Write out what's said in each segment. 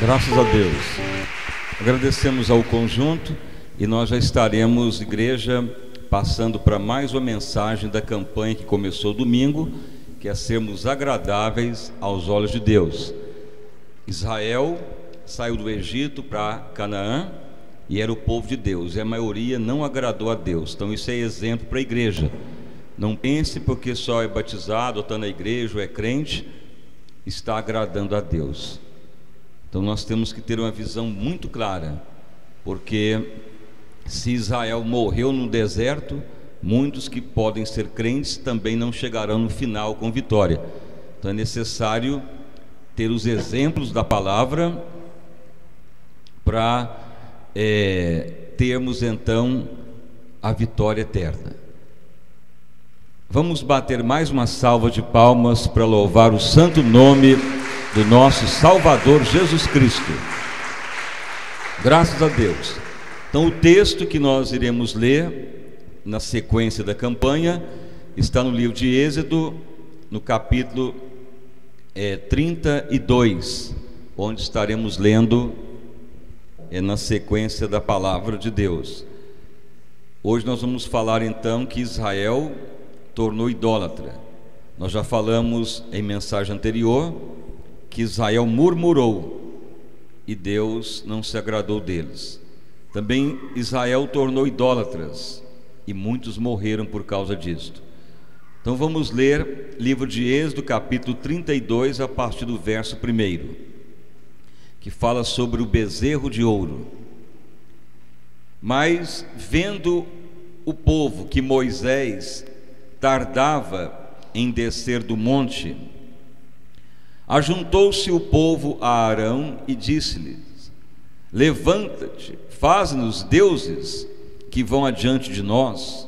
Graças a Deus. Agradecemos ao conjunto e nós já estaremos, igreja, passando para mais uma mensagem da campanha que começou domingo, que é sermos agradáveis aos olhos de Deus. Israel saiu do Egito para Canaã e era o povo de Deus, e a maioria não agradou a Deus. Então isso é exemplo para a igreja. Não pense porque só é batizado, ou está na igreja, ou é crente, está agradando a Deus. Então nós temos que ter uma visão muito clara, porque se Israel morreu no deserto, muitos que podem ser crentes também não chegarão no final com vitória. Então é necessário ter os exemplos da palavra para termos então a vitória eterna. Vamos bater mais uma salva de palmas para louvar o santo nome do nosso Salvador Jesus Cristo. Graças a Deus. Então o texto que nós iremos ler na sequência da campanha está no livro de Êxodo, no capítulo 32, onde estaremos lendo na sequência da palavra de Deus. Hoje nós vamos falar então que Israel tornou idólatra. Nós já falamos em mensagem anterior que Israel murmurou e Deus não se agradou deles. Também Israel tornou idólatras e muitos morreram por causa disto. Então vamos ler livro de Êxodo, capítulo 32, a partir do verso 1, que fala sobre o bezerro de ouro. Mas vendo o povo que Moisés tardava em descer do monte, ajuntou-se o povo a Arão e disse-lhes: levanta-te, faz-nos deuses que vão adiante de nós,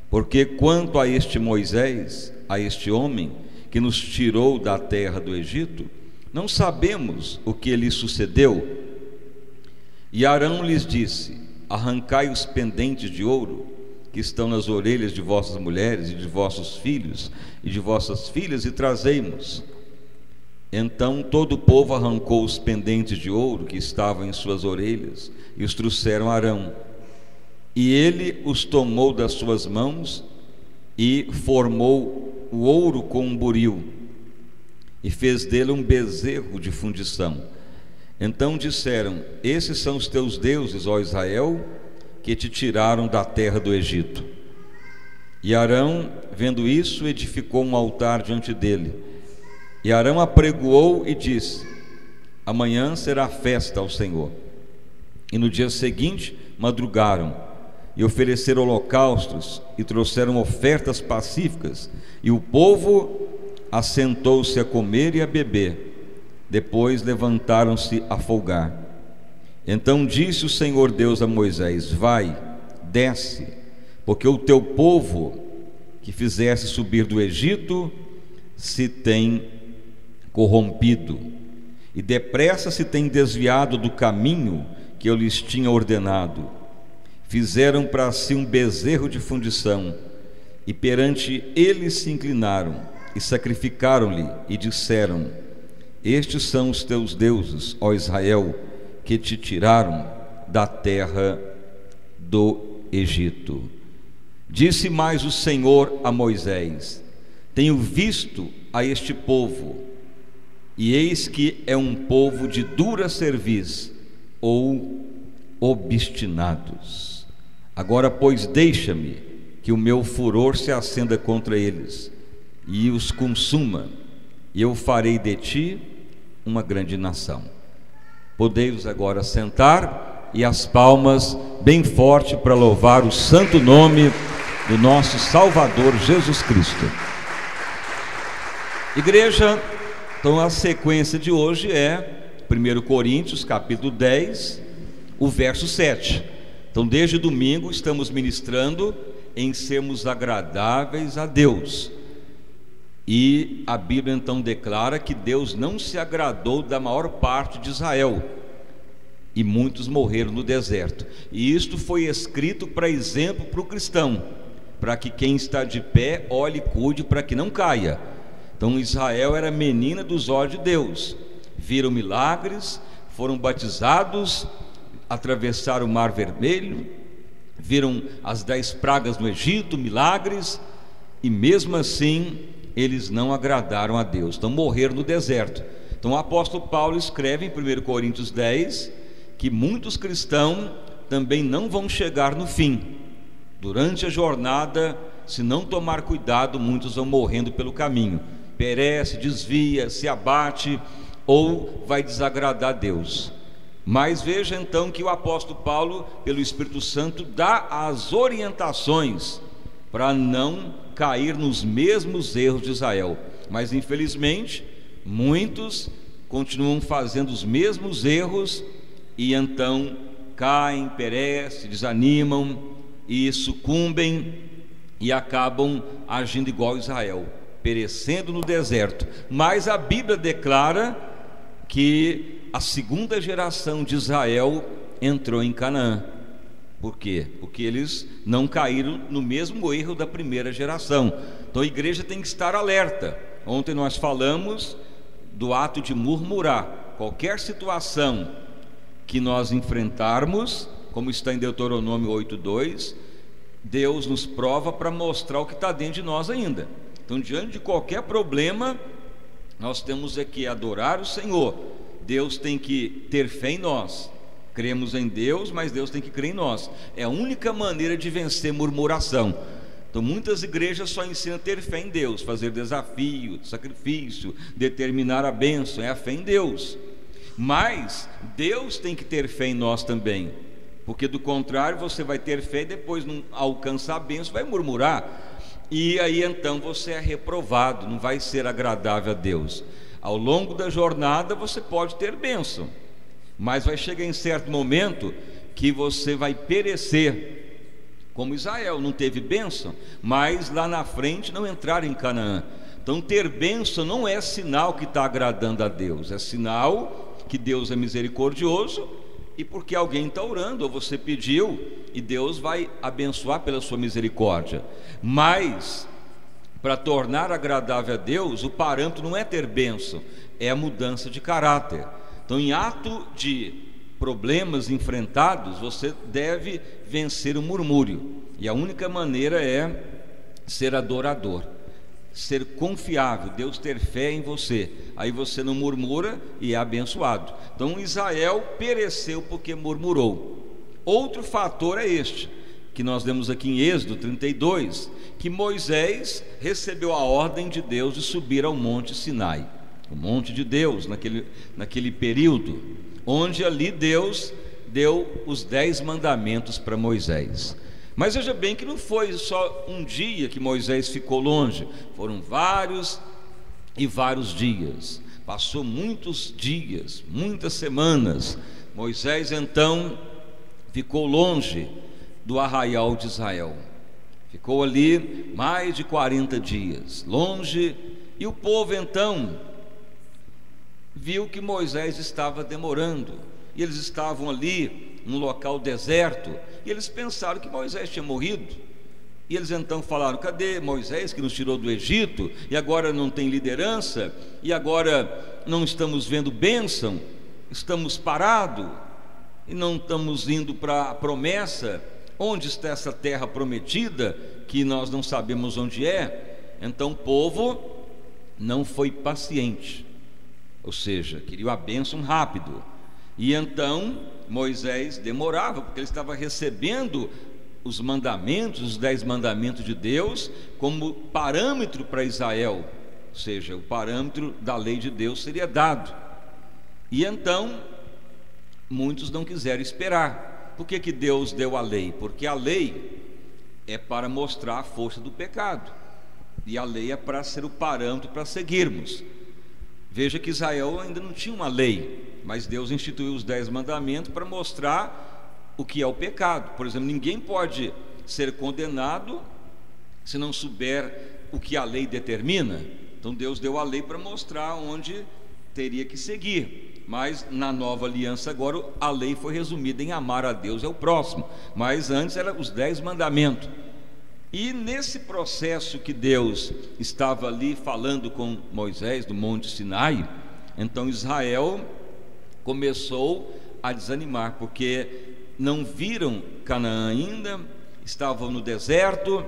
porque quanto a este Moisés, a este homem que nos tirou da terra do Egito, não sabemos o que lhe sucedeu. E Arão lhes disse: arrancai os pendentes de ouro que estão nas orelhas de vossas mulheres e de vossos filhos e de vossas filhas e trazei-mos. Então todo o povo arrancou os pendentes de ouro que estavam em suas orelhas e os trouxeram a Arão. E ele os tomou das suas mãos e formou o ouro com um buril e fez dele um bezerro de fundição. Então disseram: esses são os teus deuses, ó Israel, que te tiraram da terra do Egito. E Arão, vendo isso, edificou um altar diante dele. E Arão apregoou e disse: amanhã será festa ao Senhor. E no dia seguinte madrugaram e ofereceram holocaustos e trouxeram ofertas pacíficas, e o povo assentou-se a comer e a beber. Depois levantaram-se a folgar. Então disse o Senhor Deus a Moisés: vai, desce, porque o teu povo que fizeste subir do Egito se tem corrompido, e depressa se tem desviado do caminho que eu lhes tinha ordenado. Fizeram para si um bezerro de fundição, e perante ele se inclinaram, e sacrificaram-lhe, e disseram: estes são os teus deuses, ó Israel, que te tiraram da terra do Egito. Disse mais o Senhor a Moisés: tenho visto a este povo, e eis que é um povo de dura cerviz, ou obstinados. Agora, pois, deixa-me que o meu furor se acenda contra eles e os consuma, e eu farei de ti uma grande nação. Podei-vos agora sentar, e as palmas bem forte para louvar o santo nome do nosso Salvador Jesus Cristo. Igreja, então a sequência de hoje é 1 Coríntios capítulo 10, o verso 7. Então desde domingo estamos ministrando em sermos agradáveis a Deus. E a Bíblia então declara que Deus não se agradou da maior parte de Israel, e muitos morreram no deserto. E isto foi escrito para exemplo para o cristão, para que quem está de pé olhe e cuide para que não caia. Então Israel era menina dos olhos de Deus, viram milagres, foram batizados, atravessaram o Mar Vermelho, viram as 10 pragas no Egito, milagres, e mesmo assim eles não agradaram a Deus, então morreram no deserto. Então o apóstolo Paulo escreve em 1 Coríntios 10 que muitos cristãos também não vão chegar no fim. Durante a jornada, se não tomar cuidado, muitos vão morrendo pelo caminho, perece, desvia, se abate ou vai desagradar a Deus. Mas veja então que o apóstolo Paulo, pelo Espírito Santo, dá as orientações para não cair nos mesmos erros de Israel. Mas infelizmente muitos continuam fazendo os mesmos erros e então caem, perecem, desanimam e sucumbem e acabam agindo igual a Israel, perecendo no deserto. Mas a Bíblia declara que a segunda geração de Israel entrou em Canaã. Por quê? Porque eles não caíram no mesmo erro da primeira geração. Então a igreja tem que estar alerta. Ontem nós falamos do ato de murmurar. Qualquer situação que nós enfrentarmos, como está em Deuteronômio 8:2, Deus nos prova para mostrar o que está dentro de nós ainda. Então, diante de qualquer problema, nós temos que adorar o Senhor. Deus tem que ter fé em nós. Cremos em Deus, mas Deus tem que crer em nós. É a única maneira de vencer murmuração. Então muitas igrejas só ensinam a ter fé em Deus, fazer desafio, sacrifício, determinar a bênção, é a fé em Deus. Mas Deus tem que ter fé em nós também, porque do contrário você vai ter fé e depois não alcança a bênção, vai murmurar, e aí então você é reprovado, não vai ser agradável a Deus. Ao longo da jornada você pode ter bênção, mas vai chegar em certo momento que você vai perecer, como Israel não teve bênção, mas lá na frente não entraram em Canaã. Então ter bênção não é sinal que está agradando a Deus, é sinal que Deus é misericordioso e porque alguém está orando, ou você pediu, e Deus vai abençoar pela sua misericórdia. Mas para tornar agradável a Deus, o parâmetro não é ter bênção, é a mudança de caráter. Então em ato de problemas enfrentados, você deve vencer o murmúrio, e a única maneira é ser adorador, ser confiável, Deus ter fé em você, aí você não murmura e é abençoado. Então Israel pereceu porque murmurou. Outro fator é este, que nós lemos aqui em Êxodo 32, que Moisés recebeu a ordem de Deus de subir ao monte Sinai, o monte de Deus, naquele período, onde ali Deus deu os 10 mandamentos para Moisés. Mas veja bem que não foi só um dia que Moisés ficou longe, foram vários e vários dias, passou muitos dias, muitas semanas. Moisés então ficou longe do arraial de Israel, ficou ali mais de 40 dias, longe, e o povo então viu que Moisés estava demorando, e eles estavam ali num local deserto, e eles pensaram que Moisés tinha morrido, e eles então falaram: cadê Moisés que nos tirou do Egito, e agora não tem liderança, e agora não estamos vendo bênção, estamos parados, e não estamos indo para a promessa, onde está essa terra prometida, que nós não sabemos onde é? Então o povo não foi paciente, ou seja, queria a bênção rápido, e então Moisés demorava, porque ele estava recebendo os mandamentos, os 10 mandamentos de Deus, como parâmetro para Israel, ou seja, o parâmetro da lei de Deus seria dado, e então muitos não quiseram esperar. Por que Deus deu a lei? Porque a lei é para mostrar a força do pecado, e a lei é para ser o parâmetro para seguirmos. Veja que Israel ainda não tinha uma lei, mas Deus instituiu os 10 mandamentos para mostrar o que é o pecado. Por exemplo, ninguém pode ser condenado se não souber o que a lei determina. Então Deus deu a lei para mostrar onde teria que seguir. Mas na nova aliança agora a lei foi resumida em amar a Deus e ao próximo, mas antes eram os 10 mandamentos. E nesse processo que Deus estava ali falando com Moisés do monte Sinai, então Israel começou a desanimar, porque não viram Canaã ainda, estavam no deserto,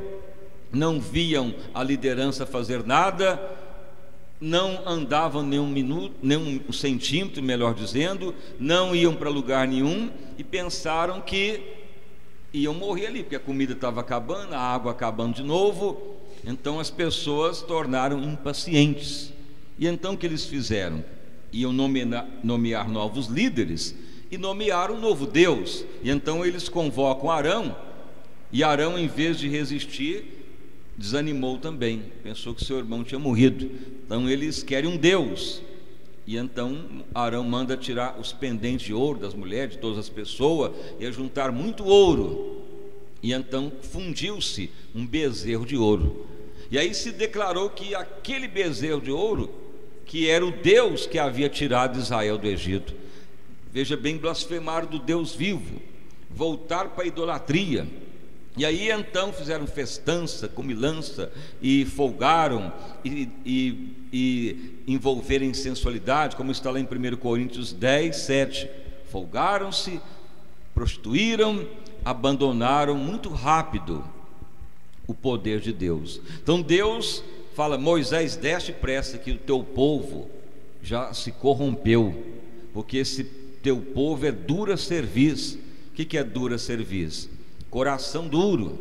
não viam a liderança fazer nada, não andavam nem um minuto, nem um centímetro, melhor dizendo, não iam para lugar nenhum, e pensaram que iam morrer ali, porque a comida estava acabando, a água acabando de novo. Então as pessoas tornaram impacientes. E então o que eles fizeram? Iam nomear novos líderes e nomearam um novo Deus. E então eles convocam Arão, e Arão, em vez de resistir, desanimou também, pensou que seu irmão tinha morrido. Então eles querem um Deus. E então Arão manda tirar os pendentes de ouro das mulheres, de todas as pessoas, e juntar muito ouro. E então fundiu-se um bezerro de ouro. E aí se declarou que aquele bezerro de ouro, que era o Deus que havia tirado Israel do Egito. Veja bem, blasfemar do Deus vivo, voltar para a idolatria. E aí então fizeram festança, comilança, e folgaram, e envolveram em sensualidade, como está lá em 1 Coríntios 10, 7. Folgaram-se, prostituíram, abandonaram muito rápido o poder de Deus. Então Deus fala: Moisés, desce depressa, que o teu povo já se corrompeu, porque esse teu povo é dura cerviz. O que é dura cerviz? Coração duro.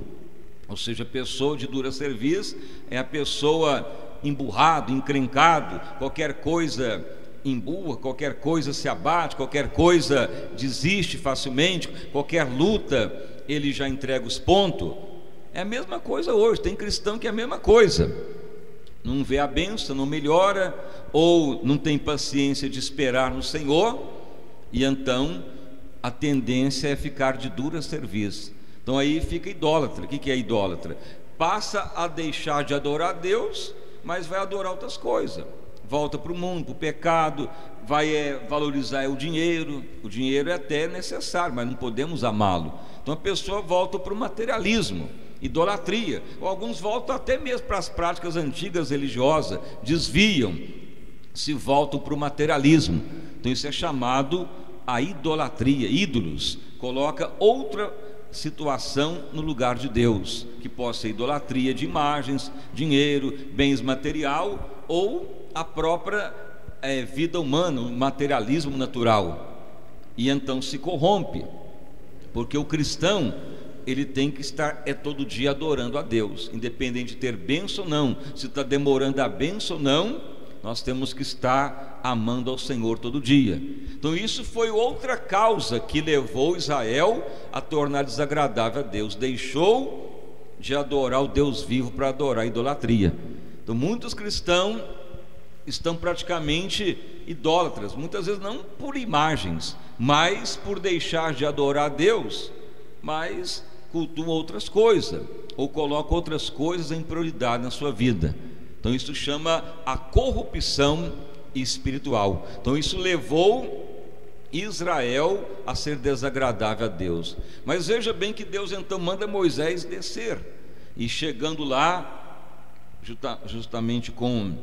Ou seja, a pessoa de dura cerviz é a pessoa emburrado, encrencado, qualquer coisa emburra, qualquer coisa se abate, qualquer coisa desiste facilmente, qualquer luta ele já entrega os pontos. É a mesma coisa hoje, tem cristão que é a mesma coisa, não vê a bênção, não melhora, ou não tem paciência de esperar no Senhor, e então a tendência é ficar de dura cerviz. Então aí fica idólatra. O que é idólatra? Passa a deixar de adorar a Deus, mas vai adorar outras coisas, volta para o mundo, para o pecado, vai valorizar o dinheiro. O dinheiro é até necessário, mas não podemos amá-lo. Então a pessoa volta para o materialismo, idolatria, ou alguns voltam até mesmo para as práticas antigas religiosas, desviam, se voltam para o materialismo. Então isso é chamado a idolatria, ídolos. Coloca outra situação no lugar de Deus, que possa ser idolatria de imagens, dinheiro, bens material, ou a própria vida humana, o materialismo natural. E então se corrompe, porque o cristão, ele tem que estar todo dia adorando a Deus, independente de ter bênção ou não. Se está demorando a bênção ou não, nós temos que estar amando ao Senhor todo dia. Então isso foi outra causa que levou Israel a tornar desagradável a Deus. Deixou de adorar o Deus vivo para adorar a idolatria. Então muitos cristãos estão praticamente idólatras, muitas vezes não por imagens, mas por deixar de adorar a Deus, mas cultuam outras coisas, ou colocam outras coisas em prioridade na sua vida. Então isso chama a corrupção espiritual. Então isso levou Israel a ser desagradável a Deus. Mas veja bem que Deus então manda Moisés descer, e chegando lá, justamente com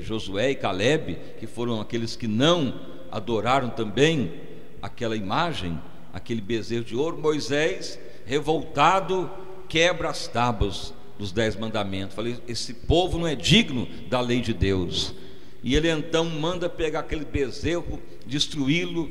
Josué e Calebe, que foram aqueles que não adoraram também aquela imagem, aquele bezerro de ouro, Moisés, revoltado, quebra as tábuas dos 10 mandamentos. Falei: esse povo não é digno da lei de Deus. E ele então manda pegar aquele bezerro, destruí-lo,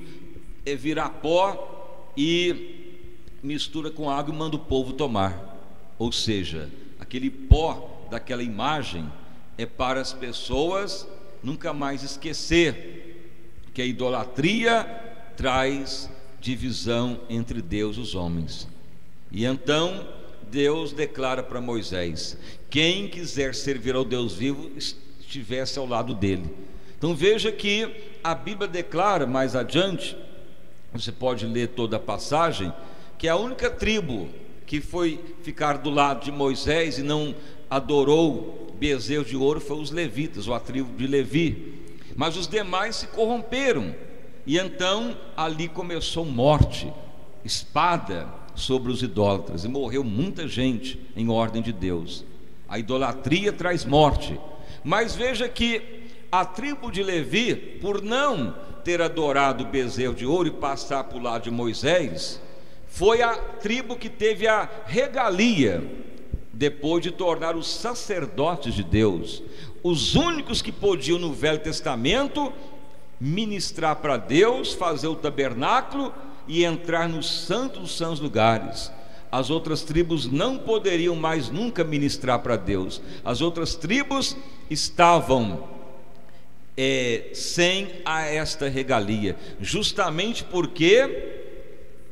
virar pó, e mistura com água e manda o povo tomar. Ou seja, aquele pó daquela imagem é para as pessoas nunca mais esquecer que a idolatria traz divisão entre Deus e os homens. E então Deus declara para Moisés: quem quiser servir ao Deus vivo, estivesse ao lado dele. Então veja que a Bíblia declara mais adiante, você pode ler toda a passagem, que a única tribo que foi ficar do lado de Moisés e não adorou bezerro de ouro foi os levitas, ou a tribo de Levi. Mas os demais se corromperam, e então ali começou morte, espada sobre os idólatras, e morreu muita gente em ordem de Deus. A idolatria traz morte. Mas veja que a tribo de Levi, por não ter adorado o bezerro de ouro e passar para o lado de Moisés, foi a tribo que teve a regalia, depois de tornar os sacerdotes de Deus, os únicos que podiam no Velho Testamento ministrar para Deus, fazer o tabernáculo e entrar no santo dos santos lugares. As outras tribos não poderiam mais nunca ministrar para Deus. As outras tribos estavam sem esta regalia, justamente porque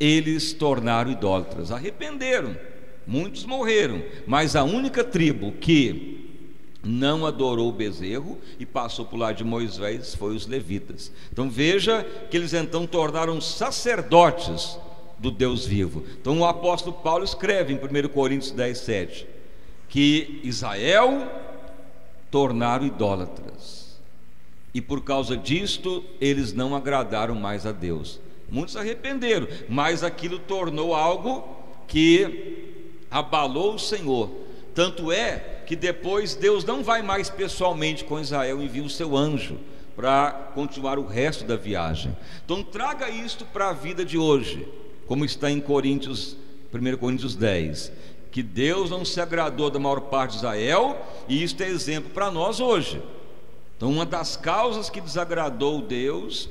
eles tornaram idólatras, arrependeram, muitos morreram, mas a única tribo que não adorou o bezerro e passou por lá de Moisés foi os levitas. Então veja que eles então tornaram sacerdotes do Deus vivo. Então o apóstolo Paulo escreve em 1 Coríntios 10:7 que Israel tornaram idólatras, e por causa disto eles não agradaram mais a Deus. Muitos arrependeram, mas aquilo tornou algo que abalou o Senhor. Tanto é que depois Deus não vai mais pessoalmente com Israel, envia o seu anjo para continuar o resto da viagem. Então traga isto para a vida de hoje, como está em 1 Coríntios 10, que Deus não se agradou da maior parte de Israel, e isto é exemplo para nós hoje. Então uma das causas que desagradou Deus,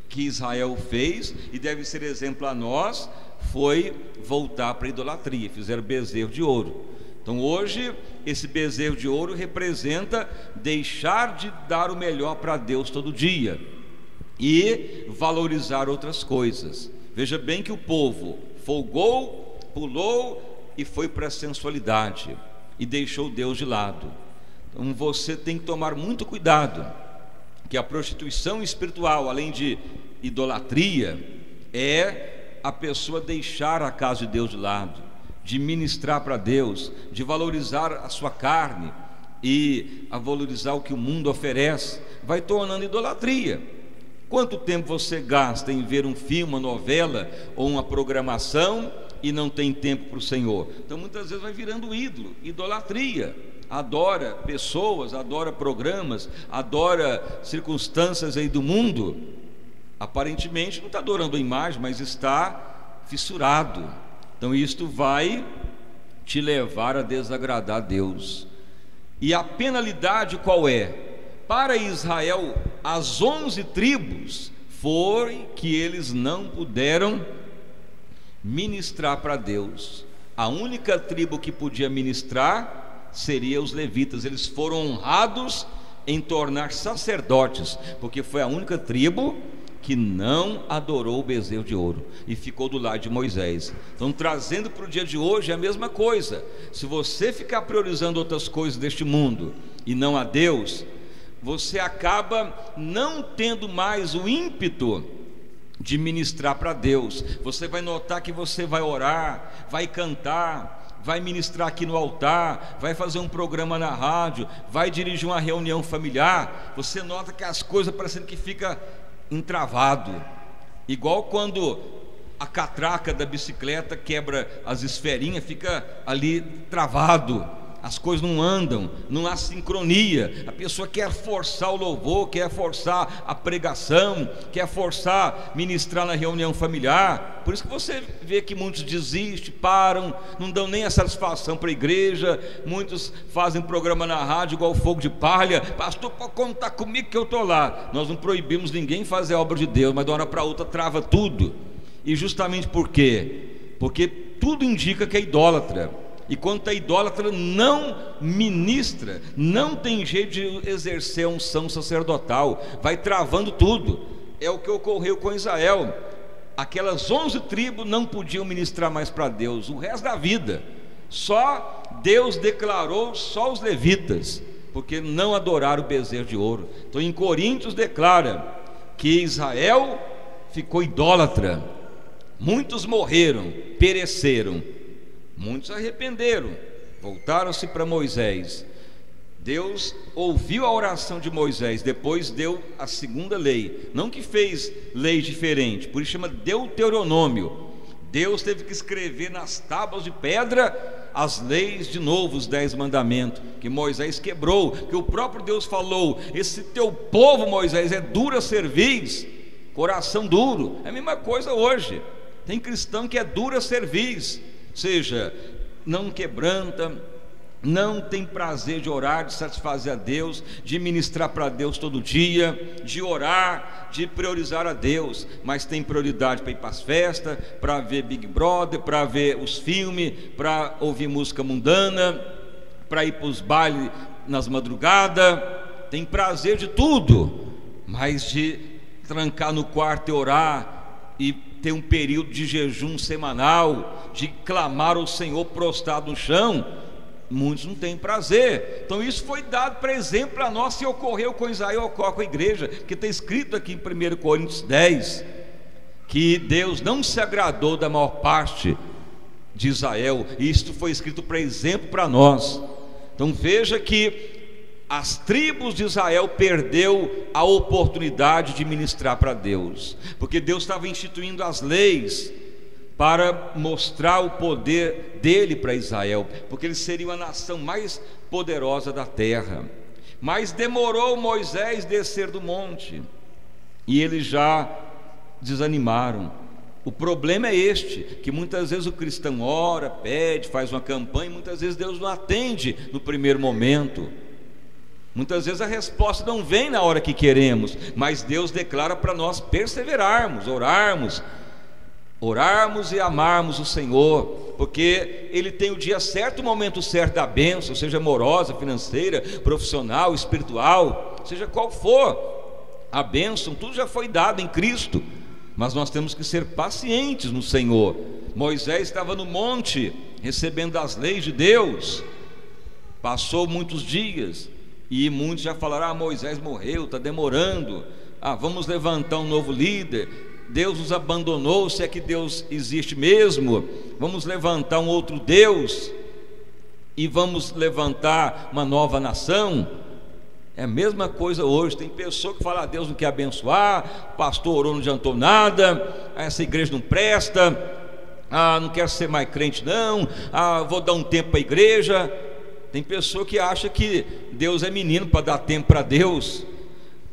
que Israel fez, e deve ser exemplo a nós, foi voltar para a idolatria, fizeram bezerro de ouro. Então hoje esse bezerro de ouro representa deixar de dar o melhor para Deus todo dia e valorizar outras coisas. Veja bem que o povo folgou, pulou e foi para a sensualidade e deixou Deus de lado. Então você tem que tomar muito cuidado, que a prostituição espiritual, além de idolatria, é a pessoa deixar a casa de Deus de lado, de ministrar para Deus, de valorizar a sua carne e a valorizar o que o mundo oferece, vai tornando idolatria. Quanto tempo você gasta em ver um filme, uma novela ou uma programação e não tem tempo para o Senhor? Então muitas vezes vai virando ídolo, idolatria. Adora pessoas, adora programas, adora circunstâncias aí do mundo. Aparentemente não está adorando a imagem, mas está fissurado. Então isto vai te levar a desagradar a Deus. E a penalidade qual é? Para Israel, as 11 tribos, foi que eles não puderam ministrar para Deus. A única tribo que podia ministrar seria os levitas. Eles foram honrados em tornar sacerdotes, porque foi a única tribo que não adorou o bezerro de ouro e ficou do lado de Moisés. Então, trazendo para o dia de hoje é a mesma coisa. Se você ficar priorizando outras coisas deste mundo e não a Deus, você acaba não tendo mais o ímpeto de ministrar para Deus. Você vai notar que você vai orar, vai cantar, vai ministrar aqui no altar, vai fazer um programa na rádio, vai dirigir uma reunião familiar. Você nota que as coisas parecendo que fica entravado, igual quando a catraca da bicicleta quebra as esferinhas, fica ali travado, as coisas não andam, não há sincronia. A pessoa quer forçar o louvor, quer forçar a pregação, quer forçar ministrar na reunião familiar. Por isso que você vê que muitos desistem, param, não dão nem a satisfação para a igreja. Muitos fazem programa na rádio igual fogo de palha. Pastor, pode contar comigo que eu estou lá. Nós não proibimos ninguém fazer a obra de Deus, mas de uma hora para outra trava tudo. E justamente por quê? Porque tudo indica que é idólatra. E quando é idólatra, não ministra, não tem jeito de exercer a unção sacerdotal, vai travando tudo. É o que ocorreu com Israel. Aquelas 11 tribos não podiam ministrar mais para Deus o resto da vida. Só Deus declarou só os levitas, porque não adoraram o bezerro de ouro. Então em Coríntios declara que Israel ficou idólatra. Muitos morreram, pereceram. Muitos arrependeram, voltaram-se para Moisés. Deus ouviu a oração de Moisés, depois deu a segunda lei. Não que fez lei diferente, por isso chama Deuteronômio. Deus teve que escrever nas tábuas de pedra as leis de novo, os 10 mandamentos, que Moisés quebrou, que o próprio Deus falou: esse teu povo, Moisés, é dura cerviz, coração duro. É a mesma coisa hoje. Tem cristão que é dura cerviz, ou seja, não quebranta, não tem prazer de orar, de satisfazer a Deus, de ministrar para Deus todo dia, de orar, de priorizar a Deus, mas tem prioridade para ir para as festas, para ver Big Brother, para ver os filmes, para ouvir música mundana, para ir para os bailes nas madrugadas. Tem prazer de tudo, mas de trancar no quarto e orar, e ter um período de jejum semanal, de clamar ao Senhor prostrado no chão, muitos não têm prazer. Então isso foi dado para exemplo para nós, se ocorreu com Israel, ocorre com a igreja, que está escrito aqui em 1 Coríntios 10, que Deus não se agradou da maior parte de Israel, e isto foi escrito para exemplo para nós. Então veja que as tribos de Israel perdeu a oportunidade de ministrar para Deus, porque Deus estava instituindo as leis para mostrar o poder dele para Israel, porque eles seriam a nação mais poderosa da terra. Mas demorou Moisés descer do monte, e eles já desanimaram. O problema é este, que muitas vezes o cristão ora, pede, faz uma campanha, e muitas vezes Deus não atende no primeiro momento. Muitas vezes a resposta não vem na hora que queremos, mas Deus declara para nós perseverarmos, orarmos e amarmos o Senhor, porque Ele tem o dia certo, o momento certo da bênção, seja amorosa, financeira, profissional, espiritual, seja qual for a bênção, tudo já foi dado em Cristo, mas nós temos que ser pacientes no Senhor. Moisés estava no monte recebendo as leis de Deus, passou muitos dias, e muitos já falaram: Moisés morreu, está demorando, vamos levantar um novo líder, Deus nos abandonou, se é que Deus existe mesmo, vamos levantar um outro Deus, e vamos levantar uma nova nação. É a mesma coisa hoje. Tem pessoa que fala: Deus não quer abençoar, o pastor orou, não adiantou nada, essa igreja não presta, não quero ser mais crente não, vou dar um tempo para a igreja. Tem pessoa que acha que Deus é menino para dar tempo para Deus,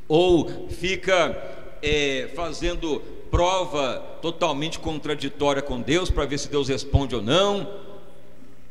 ou fica fazendo prova totalmente contraditória com Deus para ver se Deus responde ou não.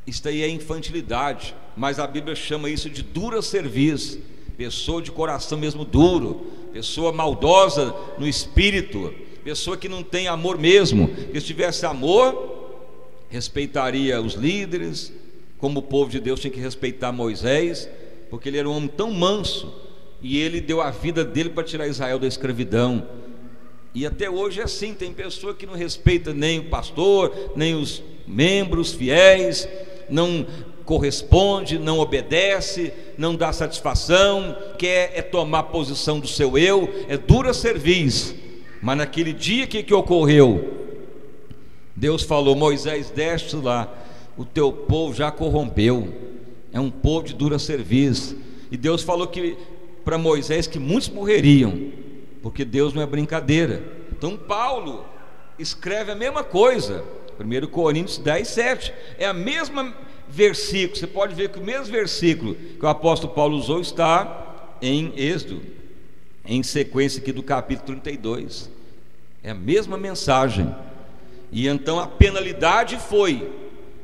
Isso aí é infantilidade, mas a Bíblia chama isso de dura cerviz, pessoa de coração mesmo duro, pessoa maldosa no espírito, pessoa que não tem amor mesmo. Porque se tivesse amor, respeitaria os líderes, como o povo de Deus tinha que respeitar Moisés, porque ele era um homem tão manso, e ele deu a vida dele para tirar Israel da escravidão. E até hoje é assim, tem pessoa que não respeita nem o pastor, nem os membros fiéis, não corresponde, não obedece, não dá satisfação, quer tomar posição do seu eu, é dura cerviz. Mas naquele dia que ocorreu? Deus falou: Moisés, desce lá, o teu povo já corrompeu, é um povo de dura cerviz. E Deus falou que para Moisés que muitos morreriam, porque Deus não é brincadeira. Então Paulo escreve a mesma coisa, 1 Coríntios 10, 7, é a mesma versículo. Você pode ver que o mesmo versículo que o apóstolo Paulo usou está em Êxodo, em sequência aqui do capítulo 32, é a mesma mensagem. E então a penalidade foi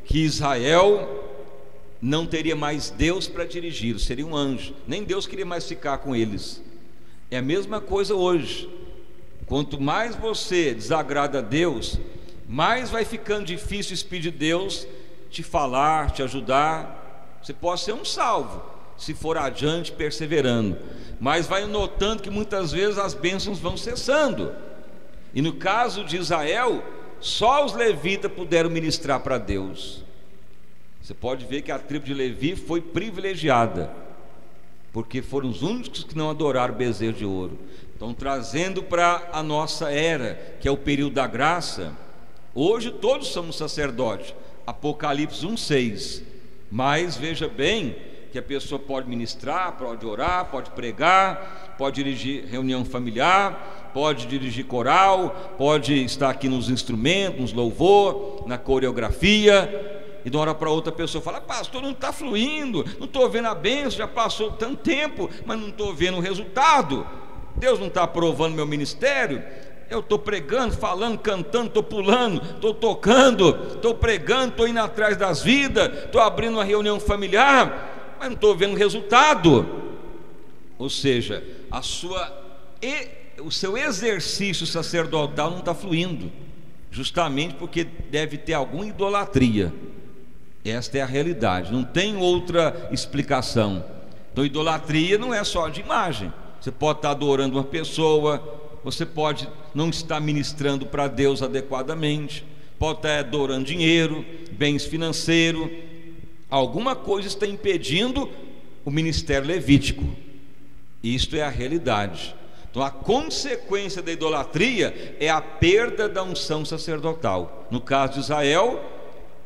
que Israel não teria mais Deus para dirigir, seria um anjo, nem Deus queria mais ficar com eles. É a mesma coisa hoje. Quanto mais você desagrada a Deus, mais vai ficando difícil o Espírito de Deus te falar, te ajudar. Você pode ser um salvo, se for adiante perseverando, mas vai notando que muitas vezes as bênçãos vão cessando. E no caso de Israel, só os levitas puderam ministrar para Deus. Você pode ver que a tribo de Levi foi privilegiada, porque foram os únicos que não adoraram o bezerro de ouro. Então, trazendo para a nossa era, que é o período da graça, hoje todos somos sacerdotes, Apocalipse 1:6. Mas veja bem que a pessoa pode ministrar, pode orar, pode pregar, pode dirigir reunião familiar, pode dirigir coral, pode estar aqui nos instrumentos, nos louvor, na coreografia. E de uma hora para outra a pessoa fala: pastor, não está fluindo, não estou vendo a bênção, já passou tanto tempo, mas não estou vendo o resultado. Deus não está aprovando meu ministério. Eu estou pregando, falando, cantando, estou pulando, estou tocando, estou pregando, estou indo atrás das vidas, estou abrindo uma reunião familiar, mas não estou vendo resultado. Ou seja, o seu exercício sacerdotal não está fluindo, justamente porque deve ter alguma idolatria. Esta é a realidade, não tem outra explicação. Então, idolatria não é só de imagem. Você pode estar adorando uma pessoa, você pode não estar ministrando para Deus adequadamente, pode estar adorando dinheiro, bens financeiros. Alguma coisa está impedindo o ministério levítico. Isto é a realidade. Então, a consequência da idolatria é a perda da unção sacerdotal. No caso de Israel,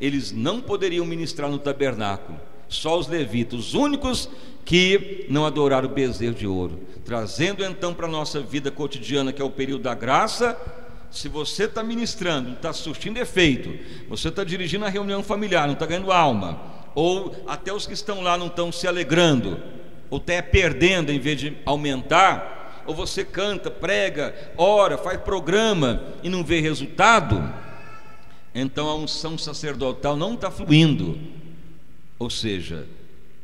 eles não poderiam ministrar no tabernáculo, só os levitas, os únicos que não adoraram o bezerro de ouro. Trazendo então para a nossa vida cotidiana, que é o período da graça, se você está ministrando, não está surtindo efeito, você está dirigindo a reunião familiar, não está ganhando alma, ou até os que estão lá não estão se alegrando, ou até perdendo em vez de aumentar, ou você canta, prega, ora, faz programa e não vê resultado, então a unção sacerdotal não está fluindo. Ou seja,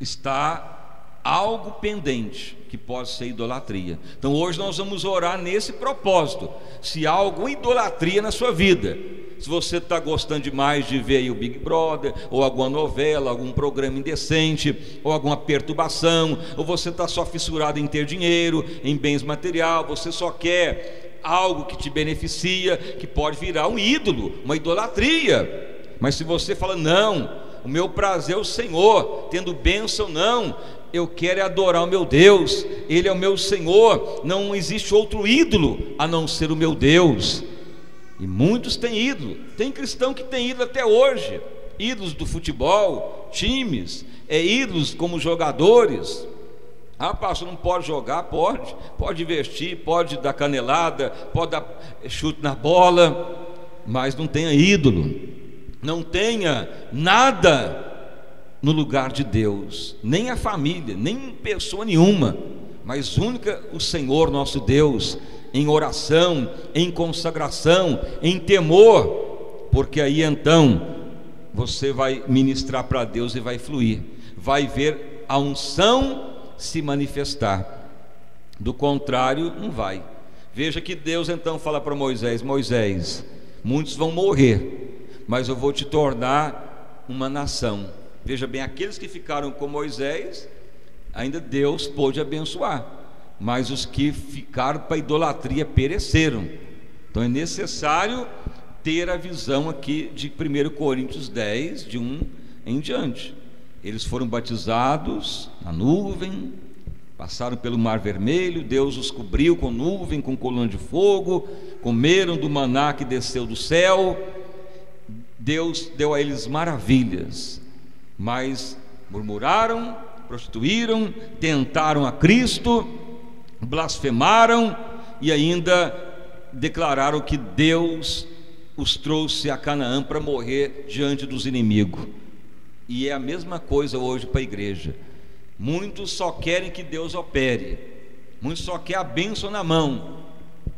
está algo pendente, que pode ser idolatria. Então hoje nós vamos orar nesse propósito. Se há alguma idolatria na sua vida, se você está gostando demais de ver aí o Big Brother, ou alguma novela, algum programa indecente, ou alguma perturbação, ou você está só fissurado em ter dinheiro, em bens materiais, você só quer algo que te beneficia, que pode virar um ídolo, uma idolatria. Mas se você fala, não, o meu prazer é o Senhor, tendo bênção, não, eu quero adorar o meu Deus, Ele é o meu Senhor, não existe outro ídolo a não ser o meu Deus. E muitos têm ídolo, tem cristão que tem ídolo até hoje, ídolos do futebol, times, ídolos como jogadores. Ah, pastor, não pode jogar? Pode investir, pode dar canelada, pode dar chute na bola, mas não tenha ídolo, não tenha nada no lugar de Deus, nem a família, nem pessoa nenhuma, mas única o Senhor nosso Deus, em oração, em consagração, em temor, porque aí então você vai ministrar para Deus e vai fluir, vai ver a unção se manifestar. Do contrário, não vai. Veja que Deus então fala para Moisés: Moisés, muitos vão morrer, mas eu vou te tornar uma nação. Veja bem, aqueles que ficaram com Moisés, ainda Deus pôde abençoar, mas os que ficaram para a idolatria pereceram. Então é necessário ter a visão aqui de 1 Coríntios 10, de 1 em diante. Eles foram batizados na nuvem, passaram pelo Mar Vermelho, Deus os cobriu com nuvem, com coluna de fogo, comeram do maná que desceu do céu. Deus deu a eles maravilhas, mas murmuraram, prostituíram, tentaram a Cristo, blasfemaram e ainda declararam que Deus os trouxe a Canaã para morrer diante dos inimigos. E é a mesma coisa hoje para a igreja. Muitos só querem que Deus opere, muitos só querem a bênção na mão,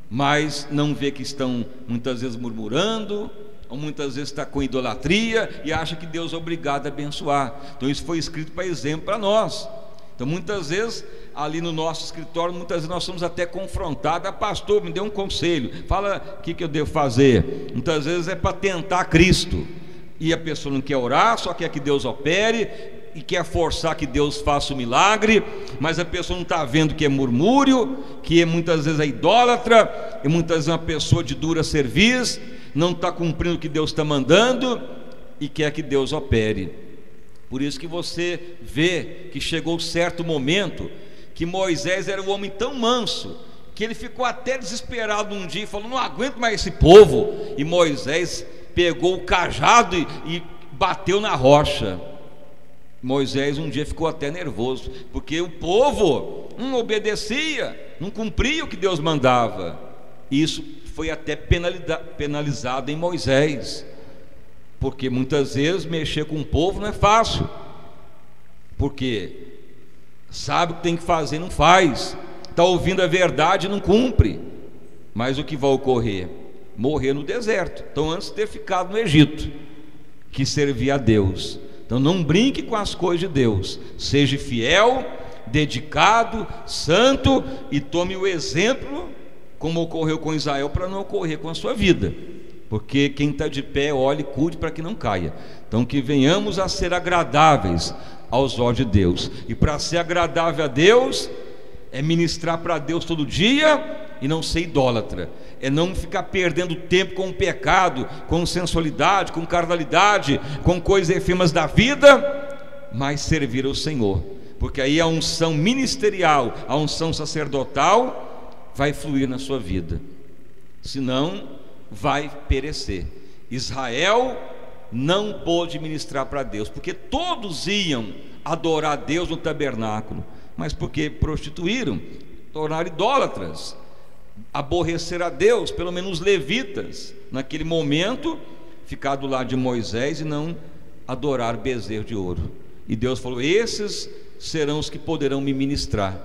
mas não vê que estão muitas vezes murmurando, ou muitas vezes está com idolatria e acha que Deus é obrigado a abençoar. Então isso foi escrito para exemplo para nós. Então muitas vezes ali no nosso escritório, muitas vezes nós somos até confrontados: pastor, me dê um conselho, fala o que eu devo fazer. Muitas vezes é para tentar Cristo, e a pessoa não quer orar, só quer que Deus opere e quer forçar que Deus faça o milagre, mas a pessoa não está vendo que é murmúrio, que muitas vezes é idólatra, e muitas vezes é uma pessoa de dura cerviz, não está cumprindo o que Deus está mandando e quer que Deus opere. Por isso que você vê que chegou certo momento que Moisés era um homem tão manso que ele ficou até desesperado um dia e falou: não aguento mais esse povo. E Moisés pegou o cajado e bateu na rocha. Moisés um dia ficou até nervoso, porque o povo não obedecia, não cumpria o que Deus mandava. Isso foi até penalizado em Moisés, porque muitas vezes mexer com o povo não é fácil, porque sabe o que tem que fazer, não faz, está ouvindo a verdade e não cumpre. Mas o que vai ocorrer? Morrer no deserto. Então, antes de ter ficado no Egito, que servia a Deus. Então, não brinque com as coisas de Deus. Seja fiel, dedicado, santo, e tome o exemplo, como ocorreu com Israel, para não ocorrer com a sua vida. Porque quem está de pé, olhe e cuide para que não caia. Então, que venhamos a ser agradáveis aos olhos de Deus. E para ser agradável a Deus, é ministrar para Deus todo dia e não ser idólatra. É não ficar perdendo tempo com o pecado, com sensualidade, com carnalidade, com coisas efêmeras da vida, mas servir ao Senhor. Porque aí a unção ministerial, a unção sacerdotal vai fluir na sua vida. Senão vai perecer. Israel não pôde ministrar para Deus, porque todos iam adorar a Deus no tabernáculo, mas porque prostituíram, tornaram idólatras, aborreceram a Deus. Pelo menos os levitas naquele momento ficaram do lado de Moisés e não adoraram bezerro de ouro. E Deus falou: esses serão os que poderão me ministrar.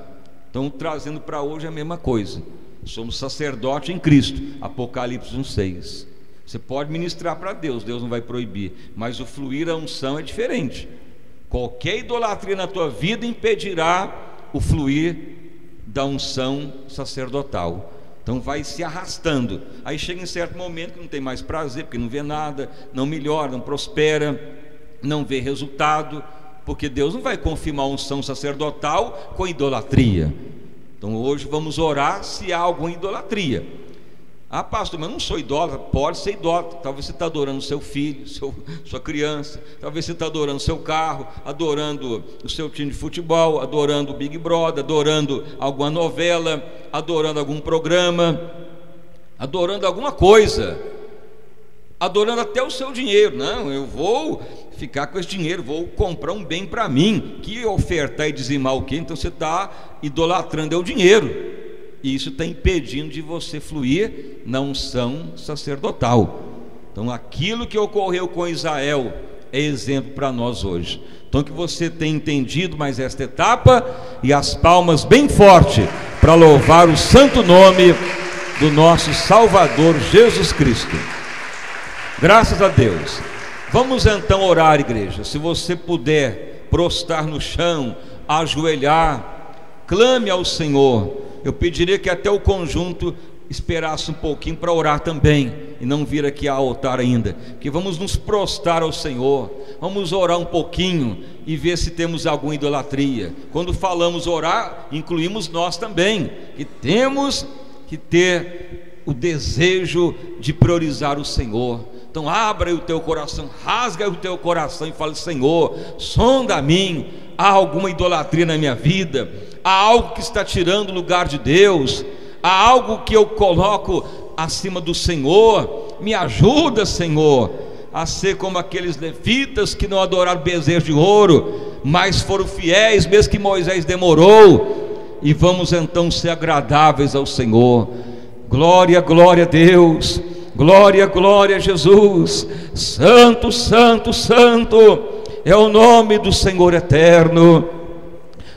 Então, trazendo para hoje a mesma coisa. Somos sacerdote em Cristo. Apocalipse 1:6. Você pode ministrar para Deus, Deus não vai proibir, mas o fluir a unção é diferente. Qualquer idolatria na tua vida impedirá o fluir da unção sacerdotal. Então vai se arrastando. Aí chega em certo momento que não tem mais prazer, porque não vê nada, não melhora, não prospera, não vê resultado, porque Deus não vai confirmar a unção sacerdotal com idolatria. Então hoje vamos orar se há alguma idolatria. Ah, pastor, mas eu não sou idólatra. Pode ser idólatra. Talvez você está adorando seu filho, sua criança. Talvez você está adorando seu carro, adorando o seu time de futebol, adorando o Big Brother, adorando alguma novela, adorando algum programa, adorando alguma coisa, adorando até o seu dinheiro. Não, eu vou ficar com esse dinheiro, vou comprar um bem para mim. Que ofertar e dizimar o quê? Então você está idolatrando o dinheiro. E isso está impedindo de você fluir na unção sacerdotal. Então aquilo que ocorreu com Israel é exemplo para nós hoje. Então que você tenha entendido mais esta etapa, e as palmas bem forte para louvar o santo nome do nosso Salvador Jesus Cristo. Graças a Deus. Vamos então orar, igreja. Se você puder prostrar no chão, ajoelhar, clame ao Senhor. Eu pediria que até o conjunto esperasse um pouquinho para orar também, e não vir aqui ao altar ainda, que vamos nos prostrar ao Senhor, vamos orar um pouquinho e ver se temos alguma idolatria. Quando falamos orar, incluímos nós também, que temos que ter o desejo de priorizar o Senhor. Então abra aí o teu coração, rasga o teu coração e fale: Senhor, sonda a mim, há alguma idolatria na minha vida? Há algo que está tirando o lugar de Deus? Há algo que eu coloco acima do Senhor? Me ajuda, Senhor, a ser como aqueles levitas que não adoraram bezerro de ouro, mas foram fiéis, mesmo que Moisés demorou. E vamos então ser agradáveis ao Senhor. Glória, glória a Deus. Glória, glória a Jesus. Santo, santo, santo é o nome do Senhor eterno.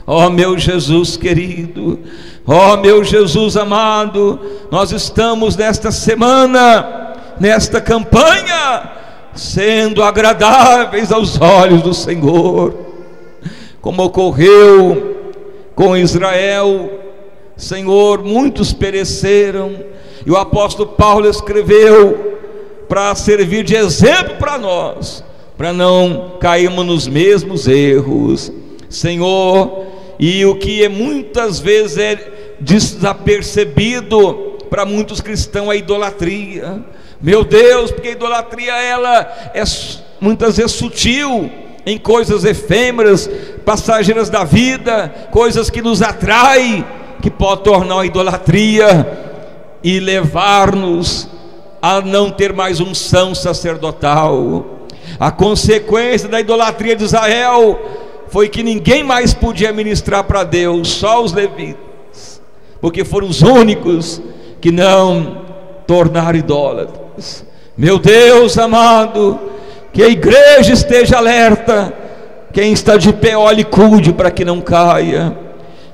Ó meu Jesus querido, ó meu Jesus amado, nós estamos nesta semana, nesta campanha, sendo agradáveis aos olhos do Senhor, como ocorreu com Israel. Senhor, muitos pereceram, e o apóstolo Paulo escreveu para servir de exemplo para nós, para não cairmos nos mesmos erros, Senhor. E o que muitas vezes é desapercebido para muitos cristãos é a idolatria. Meu Deus, porque a idolatria ela é muitas vezes sutil, em coisas efêmeras, passageiras da vida, coisas que nos atraem, que pode tornar a idolatria e levar-nos a não ter mais unção sacerdotal. A consequência da idolatria de Israel foi que ninguém mais podia ministrar para Deus, só os levitas, porque foram os únicos que não tornaram idólatras. Meu Deus amado, que a igreja esteja alerta, quem está de pé olhe e cuide para que não caia.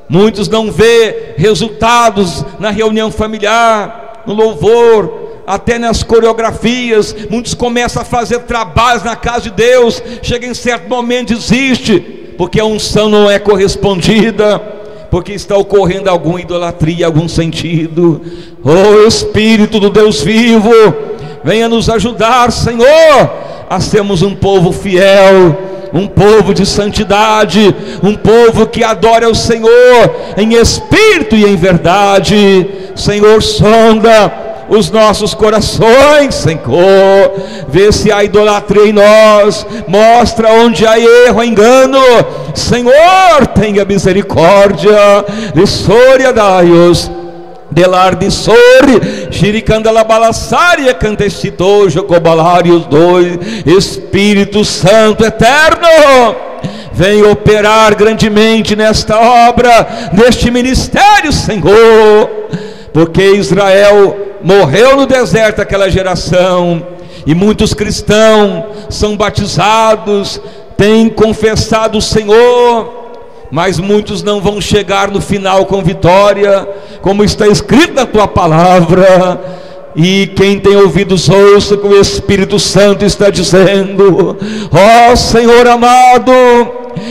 Muitos não vê resultados na reunião familiar, no louvor, até nas coreografias. Muitos começam a fazer trabalhos na casa de Deus, chega em certo momento desiste, porque a unção não é correspondida, porque está ocorrendo alguma idolatria, algum sentido. Oh Espírito do Deus vivo, venha nos ajudar, Senhor, a sermos um povo fiel, um povo de santidade, um povo que adora o Senhor em espírito e em verdade. Senhor, sonda os nossos corações, Senhor, vê se há idolatria em nós, mostra onde há erro, engano. Senhor, tenha misericórdia. Lissoria daios delar de sori, xiricandala balassaria, cantecito, jocobalarios dois. Espírito Santo eterno, vem operar grandemente nesta obra, neste ministério, Senhor, porque Israel morreu no deserto, aquela geração, e muitos cristãos são batizados, têm confessado o Senhor, mas muitos não vão chegar no final com vitória, como está escrito na tua palavra. E quem tem ouvidos ouça o que o Espírito Santo está dizendo. Ó Senhor amado,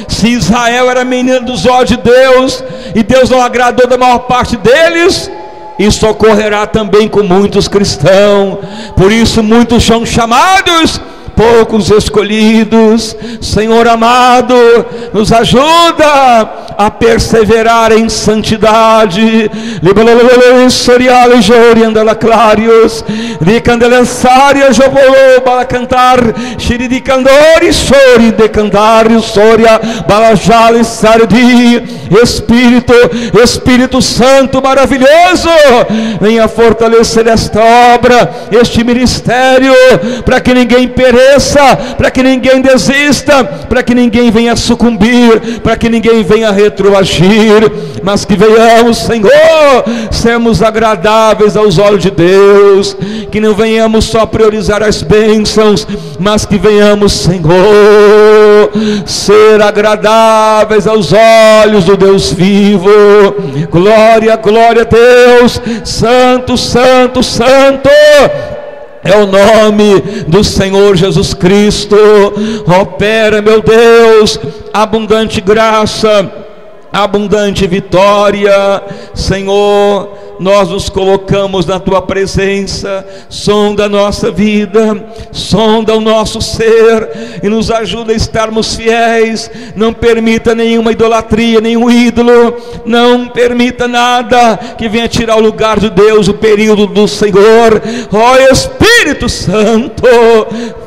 se Israel era menino dos olhos de Deus, e Deus não agradou da maior parte deles, isso ocorrerá também com muitos cristãos. Por isso muitos são chamados, poucos escolhidos. Senhor amado, nos ajuda a perseverar em santidade. Espírito Santo maravilhoso, venha fortalecer esta obra, este ministério, para que ninguém pereça, para que ninguém desista, para que ninguém venha sucumbir, para que ninguém venha retroagir, mas que venhamos, Senhor, sermos agradáveis aos olhos de Deus, que não venhamos só priorizar as bênçãos, mas que venhamos, Senhor, ser agradáveis aos olhos do Deus vivo. Glória, glória a Deus. Santo, santo, santo é o nome do Senhor Jesus Cristo. Opera, meu Deus, abundante graça, abundante vitória. Senhor, nós nos colocamos na tua presença, sonda a nossa vida, sonda o nosso ser e nos ajuda a estarmos fiéis. Não permita nenhuma idolatria, nenhum ídolo, não permita nada que venha tirar o lugar de Deus, o período do Senhor. Ó Espírito Santo,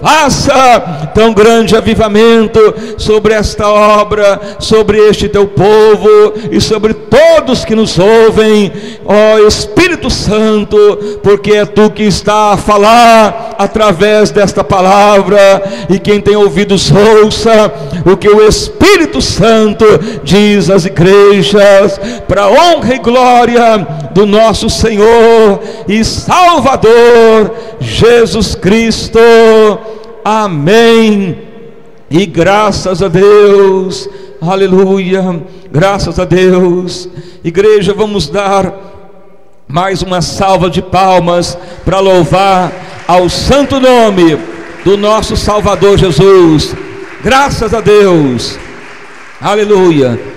faça tão grande avivamento sobre esta obra, sobre este teu povo e sobre todos que nos ouvem. Ó Espírito Santo, porque é tu que está a falar através desta palavra, e quem tem ouvidos ouça o que o Espírito Santo diz às igrejas, para a honra e glória do nosso Senhor e Salvador Jesus Cristo. Amém e graças a Deus. Aleluia, graças a Deus. Igreja, vamos dar mais uma salva de palmas para louvar ao santo nome do nosso Salvador Jesus. Graças a Deus. Aleluia.